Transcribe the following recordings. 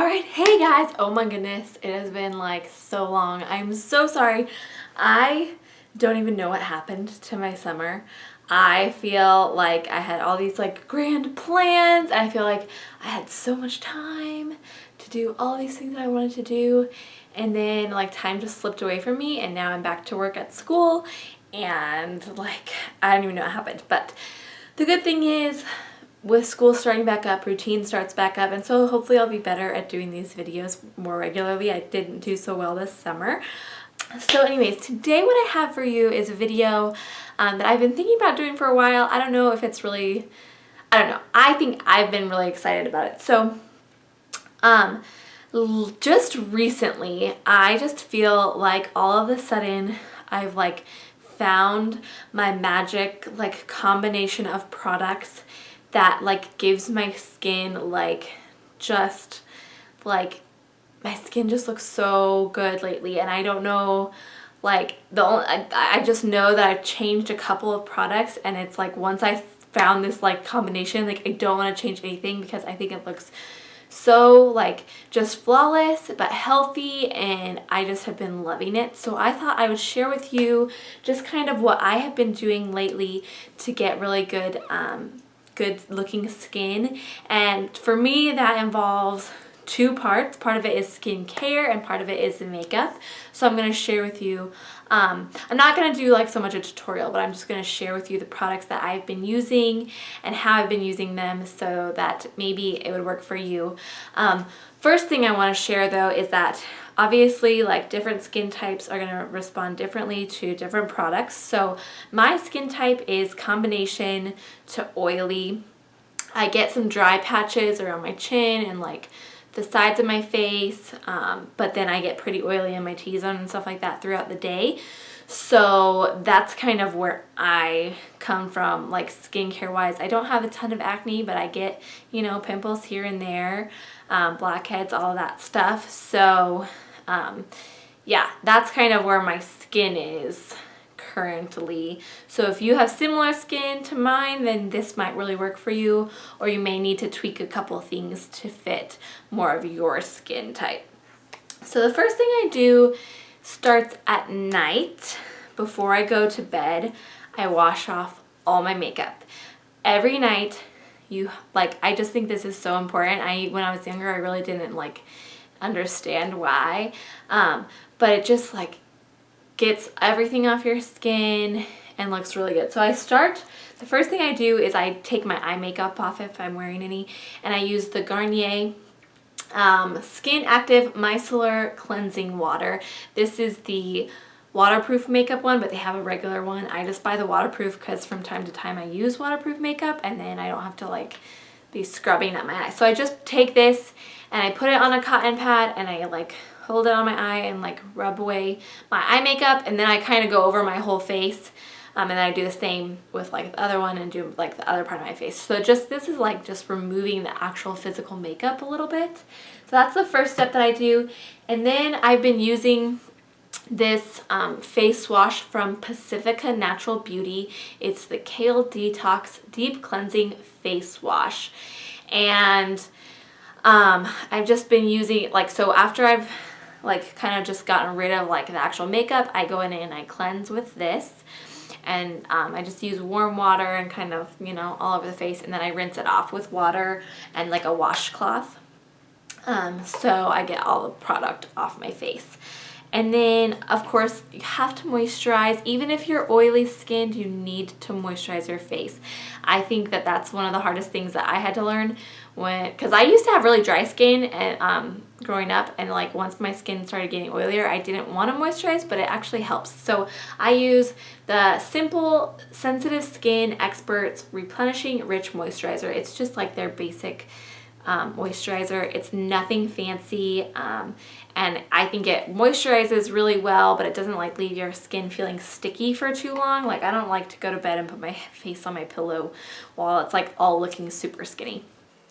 Alright, hey guys! Oh my goodness, it has been like so long. I'm so sorry. I don't even know what happened to my summer. I feel like I had all these like grand plans. I feel like I had so much time to do all these things that I wanted to do, and then like time just slipped away from me, and now I'm back to work at school and like I don't even know what happened. But the good thing is, with school starting back up, routine starts back up, and so hopefully I'll be better at doing these videos more regularly. I didn't do so well this summer. So anyways, today what I have for you is a video that I've been thinking about doing for a while. I don't know if it's really, I don't know. I think I've been really excited about it. So just recently, I just feel like all of a sudden I've like found my magic like combination of products that like gives my skin like just like my skin just looks so good lately, and I don't know, like I just know that I've changed a couple of products, and it's like once I found this like combination, like I don't want to change anything because I think it looks so like just flawless but healthy, and I just have been loving it. So I thought I would share with you just kind of what I have been doing lately to get really good good looking skin. And for me that involves two parts. Part of it is skincare and part of it is the makeup. So I'm going to share with you, I'm not going to do like so much a tutorial, but I'm just going to share with you the products that I've been using and how I've been using them so that maybe it would work for you. First thing I want to share though is that obviously like different skin types are going to respond differently to different products. So my skin type is combination to oily. I get some dry patches around my chin and like the sides of my face, but then I get pretty oily in my T-zone and stuff like that throughout the day. So that's kind of where I come from, like skincare wise. I don't have a ton of acne, but I get, you know, pimples here and there, blackheads, all of that stuff. So yeah, that's kind of where my skin is currently. So if you have similar skin to mine, then this might really work for you, or you may need to tweak a couple things to fit more of your skin type. So the first thing I do starts at night. Before I go to bed, I wash off all my makeup. Every night, I just think this is so important. When I was younger, I really didn't like understand why, but it just like gets everything off your skin and looks really good. So the first thing I do is I take my eye makeup off if I'm wearing any, and I use the Garnier Skin Active Micellar Cleansing Water. This is the waterproof makeup one, but they have a regular one. I just buy the waterproof because from time to time I use waterproof makeup, and then I don't have to like be scrubbing at my eyes. So I just take this and I put it on a cotton pad and I like hold it on my eye and like rub away my eye makeup, and then I kind of go over my whole face, and then I do the same with like the other one and do like the other part of my face. So this is like just removing the actual physical makeup a little bit. So that's the first step that I do. And then I've been using this face wash from Pacifica Natural Beauty. It's the Kale Detox Deep Cleansing Face Wash. And I've just been using it like, so after I've like kind of just gotten rid of like the actual makeup, I go in and I cleanse with this, and I just use warm water and kind of, you know, all over the face, and then I rinse it off with water and like a washcloth, so I get all the product off my face. And then of course you have to moisturize. Even if you're oily skinned, you need to moisturize your face. I think that that's one of the hardest things that I had to learn because I used to have really dry skin and growing up, and like once my skin started getting oilier, I didn't want to moisturize, but it actually helps. So I use the Simple Sensitive Skin Experts Replenishing Rich Moisturizer. It's just like their basic moisturizer. It's nothing fancy, and I think it moisturizes really well, but it doesn't like leave your skin feeling sticky for too long. Like I don't like to go to bed and put my face on my pillow while it's like all looking super skinny.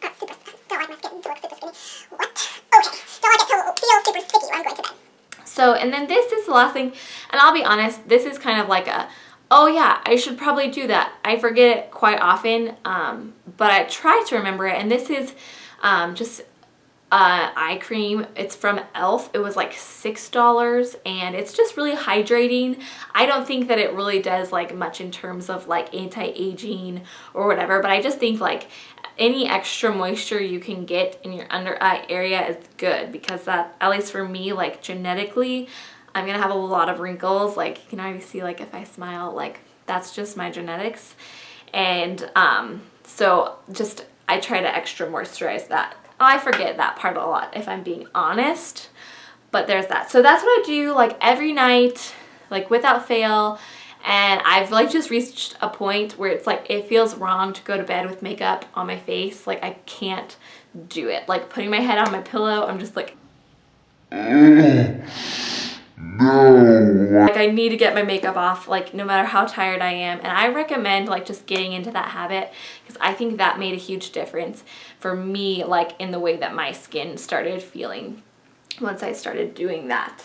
Don't like my skin to look super skinny. What? Okay, don't like it to feel super sticky when I'm going to bed. So, and then this is the last thing, and I'll be honest, this is kind of like a, oh yeah, I should probably do that. I forget it quite often, but I try to remember it, and this is just eye cream. It's from e.l.f. It was like $6 and it's just really hydrating. I don't think that it really does like much in terms of like anti-aging or whatever, but I just think like any extra moisture you can get in your under eye area is good, because that, at least for me, like genetically, I'm gonna have a lot of wrinkles. Like you can already see, like if I smile, like that's just my genetics. And so just I try to extra moisturize that. I forget that part a lot if I'm being honest, but there's that. So that's what I do like every night, like without fail. And I've like just reached a point where it's like it feels wrong to go to bed with makeup on my face. Like I can't do it. Like putting my head on my pillow, I'm just like, no. Like I need to get my makeup off, like no matter how tired I am. And I recommend like just getting into that habit, because I think that made a huge difference for me, like in the way that my skin started feeling once I started doing that.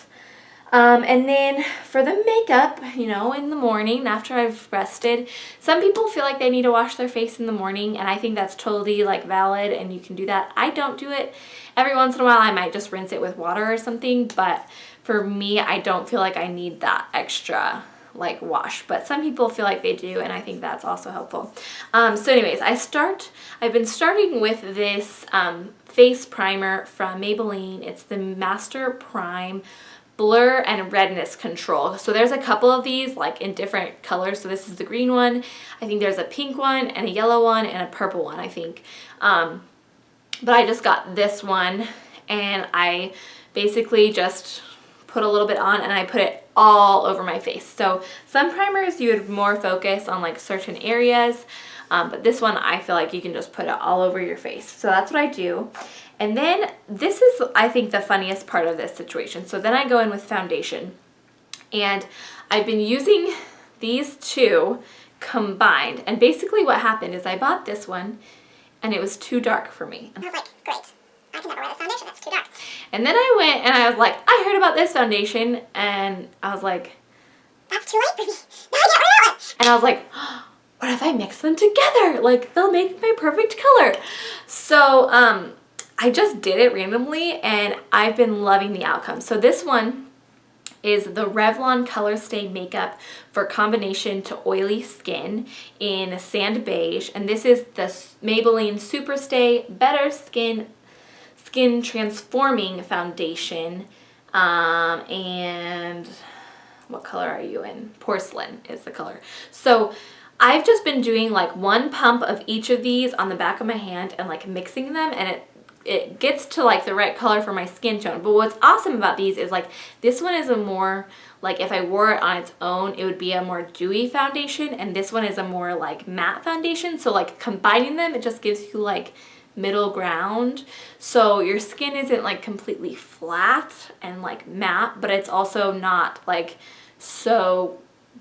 And then for the makeup, you know, in the morning after I've rested, some people feel like they need to wash their face in the morning, and I think that's totally like valid and you can do that. I don't do it. Every once in a while I might just rinse it with water or something, but for me, I don't feel like I need that extra like wash, but some people feel like they do, and I think that's also helpful. So anyways, I've been starting with this face primer from Maybelline. It's the Master Prime Blur and Redness Control. So there's a couple of these like in different colors. So this is the green one. I think there's a pink one and a yellow one and a purple one, I think. But I just got this one, and I basically just put a little bit on and I put it all over my face. So some primers you would more focus on like certain areas, but this one I feel like you can just put it all over your face. So that's what I do. And then this is, I think, the funniest part of this situation. So then I go in with foundation, and I've been using these two combined. And basically what happened is I bought this one and it was too dark for me. I was like, great. I can never wear this foundation, it's too dark. And then I went and I was like, I heard about this foundation, and I was like, that's too light for me. No, I can't wear that one. And I was like, oh, what if I mix them together? Like they'll make my perfect color. So I just did it randomly and I've been loving the outcome. So this one is the Revlon Colorstay makeup for combination to oily skin in Sand Beige, and this is the Maybelline Superstay Better Skin Transforming Foundation. And what color are you in? Porcelain is the color. So I've just been doing like one pump of each of these on the back of my hand and like mixing them, and it gets to like the right color for my skin tone. But what's awesome about these is like this one is a more like, if I wore it on its own, it would be a more dewy foundation, and this one is a more like matte foundation. So like combining them, it just gives you like middle ground, so your skin isn't like completely flat and like matte, but it's also not like so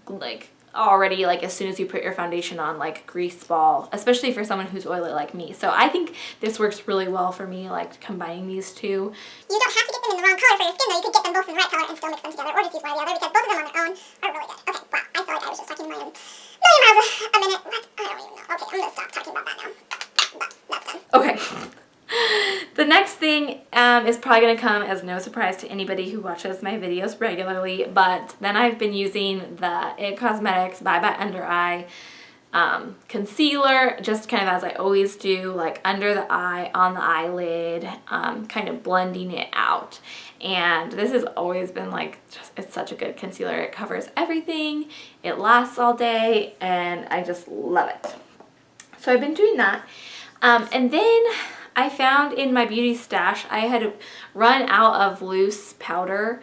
like already like as soon as you put your foundation on like grease ball, especially for someone who's oily like me. So I think this works really well for me, like combining these two. You don't have to get them in the wrong color for your skin though. You could get them both in the right color and still mix them together, or just use one or the other, because both of them on their own are really good. Okay, wow, I feel like I was just talking a million miles a minute. What? I don't even know. Okay, I'm gonna stop talking about that now. That's done. Okay. The next thing is probably going to come as no surprise to anybody who watches my videos regularly, but then I've been using the IT Cosmetics Bye Bye Under Eye concealer, just kind of as I always do, like under the eye, on the eyelid, kind of blending it out. And this has always been like, it's such a good concealer. It covers everything, it lasts all day, and I just love it. So I've been doing that. And then I found in my beauty stash, I had run out of loose powder,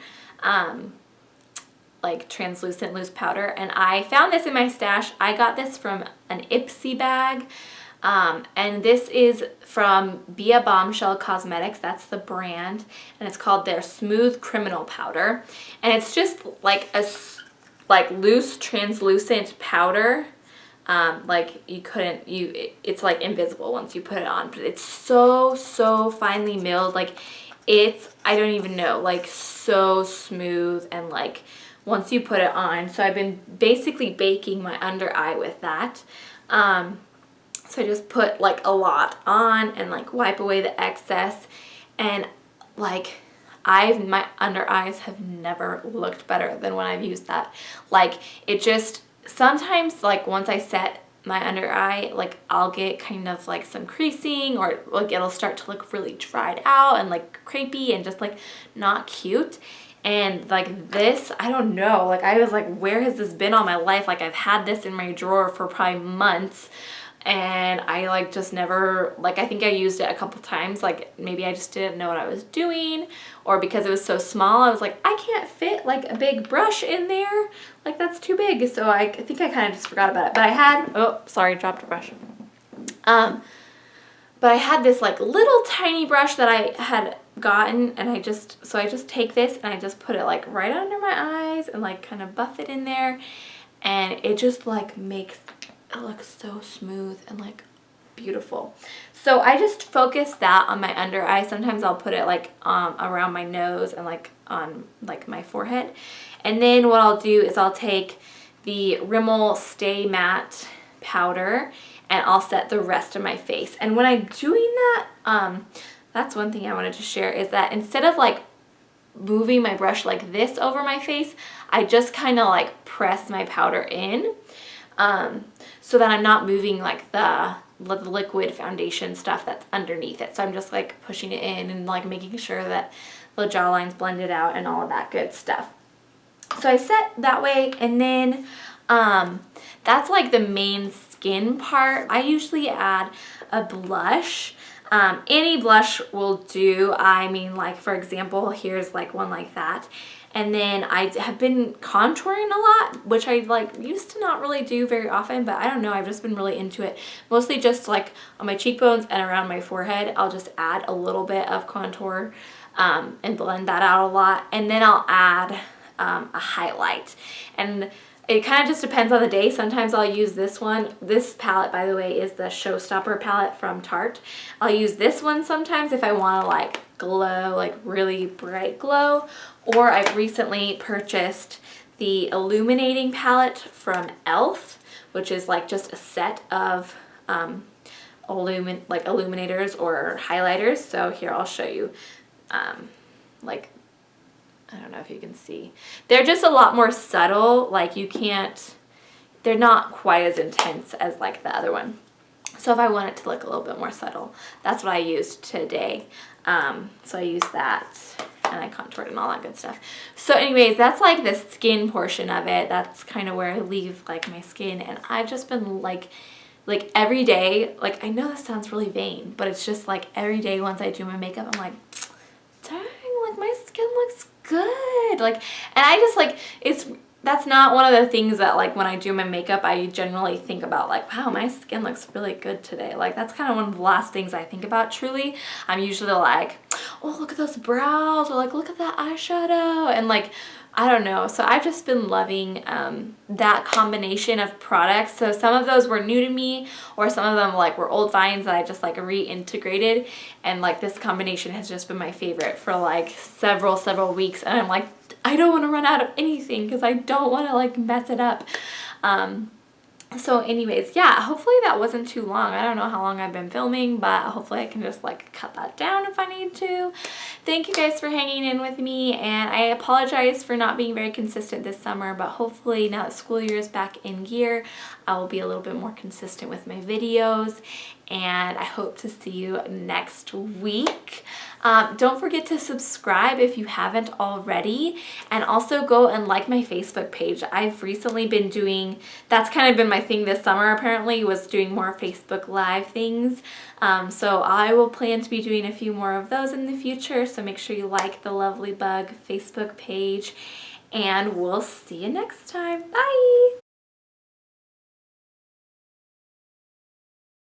like translucent loose powder, and I found this in my stash. I got this from an Ipsy bag, and this is from Bombshell Cosmetics, that's the brand, and it's called their Smooth Criminal Powder, and it's just like a loose translucent powder. Like it's like invisible once you put it on, but it's so finely milled, like it's, I don't even know, like so smooth, and like once you put it on. So I've been basically baking my under eye with that. So I just put like a lot on and like wipe away the excess, And like my under eyes have never looked better than when I've used that. Like it just, sometimes like once I set my under eye, like I'll get kind of like some creasing, or like it'll start to look really dried out and like crepey and just like not cute. And like this, I don't know, like I was like, where has this been all my life? Like I've had this in my drawer for probably months, and I like just never, like I think I used it a couple times, like maybe I just didn't know what I was doing, or because it was so small I was like, I can't fit like a big brush in there, like that's too big. So I think I kind of just forgot about it. But I had, oh sorry, dropped a brush. But I had this like little tiny brush that I had gotten, and I just take this and I just put it like right under my eyes and like kind of buff it in there, and it just like makes it look so smooth and like beautiful. So I just focus that on my under eye. Sometimes I'll put it like around my nose and like on like my forehead. And then what I'll do is I'll take the Rimmel Stay Matte powder and I'll set the rest of my face. And when I'm doing that, that's one thing I wanted to share, is that instead of like moving my brush like this over my face, I just kind of like press my powder in, so that I'm not moving like the liquid foundation stuff that's underneath it. So I'm just like pushing it in and like making sure that the jawline's blended out and all of that good stuff. So I set that way, and then that's like the main skin part. I usually add a blush. Any blush will do. I mean, like for example, here's like one like that. And then I have been contouring a lot, which I like used to not really do very often, but I don't know, I've just been really into it. Mostly just like on my cheekbones and around my forehead, I'll just add a little bit of contour and blend that out a lot. And then I'll add a highlight. And it kind of just depends on the day. Sometimes I'll use this one. This palette, by the way, is the Showstopper palette from Tarte. I'll use this one sometimes if I want to like glow, like really bright glow. Or I've recently purchased the Illuminating Palette from e.l.f., which is like just a set of illuminators or highlighters. So here, I'll show you. Like, I don't know if you can see. They're just a lot more subtle. Like you can't, they're not quite as intense as like the other one. So if I want it to look a little bit more subtle, that's what I used today. So I used that and I contoured and all that good stuff. So anyways, that's like the skin portion of it. That's kind of where I leave like my skin. And I've just been like every day, like I know this sounds really vain, but it's just like every day once I do my makeup, I'm like, dang, like my skin looks good. Like, and I just like, that's not one of the things that like when I do my makeup I generally think about, like, wow, my skin looks really good today. Like that's kind of one of the last things I think about truly. I'm usually like, oh, look at those brows, or like look at that eyeshadow, and like I don't know. So I've just been loving that combination of products. So some of those were new to me, or some of them like were old finds that I just like reintegrated, and like this combination has just been my favorite for like several weeks, and I'm like, I don't want to run out of anything because I don't want to like mess it up. So anyways, yeah, hopefully that wasn't too long. I don't know how long I've been filming, but hopefully I can just like cut that down if I need to. Thank you guys for hanging in with me, and I apologize for not being very consistent this summer, but hopefully now that school year is back in gear, I will be a little bit more consistent with my videos, and I hope to see you next week. Don't forget to subscribe if you haven't already, and also go and like my Facebook page. I've recently been doing, that's kind of been my thing this summer apparently, was doing more Facebook Live things. So I will plan to be doing a few more of those in the future, so make sure you like the Lovely Bug Facebook page, and we'll see you next time. Bye!